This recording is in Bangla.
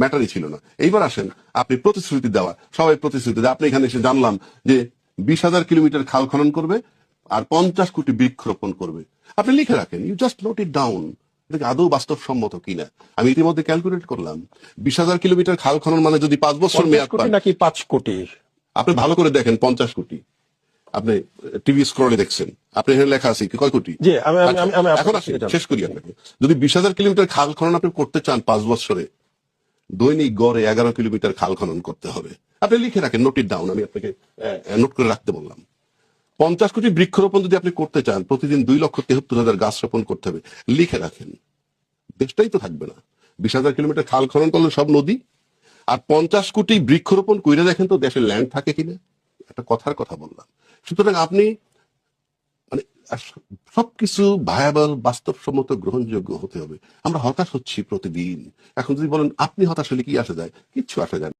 ম্যাটারই ছিল না। এইবার আসেন, আপনি প্রতিশ্রুতি দেওয়া, সবাই প্রতিশ্রুতি দেয়, আপনি এখানে এসে জানলাম যে 20,000 কিলোমিটার খাল খনন করবে আর 50 কোটি বৃক্ষরোপণ করবে। আপনি লিখে রাখেন, you just note it down. এটা আদৌ বাস্তবসম্মত কিনা আমি ইতিমধ্যে ক্যালকুলেট করলাম। 20,000 কিলোমিটার খাল খনন মানে যদি 5 বছর 50 মেয়াদ কোটি পান, নাকি 5 কোটি? আপনি ভালো করে দেখেন 50 কোটি। আপনি টিভি স্ক্রলে দেখছেন, আপনি এখানে লেখা আছে কয় কোটি। জি, আমি আমি আচ্ছা, আমি আমি এখন আপনার আসেন থেকে জানতে শেষ করি চাই। আপনাকে। যদি 20,000 কিলোমিটার খাল খনন আপনি করতে চান 5 বছরে, দৈনিক গড়ে 11 কিলোমিটার খাল খনন করতে হবে। আপনি লিখে রাখেন, নোট ইট ডাউন, আমি আপনাকে নোট করে রাখতে বললাম। 50 কোটি বৃক্ষরোপণ যদি আপনি করতে চান, প্রতিদিন 2,73,000 গাছ রোপণ করতে হবে, লিখে রাখেন। দেশটাই তো থাকবে না। 20,000 কিলোমিটার খাল খনন করলে সব নদী। আর 50 কোটি বৃক্ষরোপণ কইরা দেখেন তো দেশে ল্যান্ড থাকে কিনা। একটা কথার কথা বললাম। সুতরাং আপনি মানে সবকিছু ভায়াবল, বাস্তবসম্মত, গ্রহণযোগ্য হতে হবে। আমরা হতাশ হচ্ছি প্রতিদিন। এখন যদি বলেন আপনি হতাশ হলে কি আসা যায়, কিচ্ছু আসা যায় না।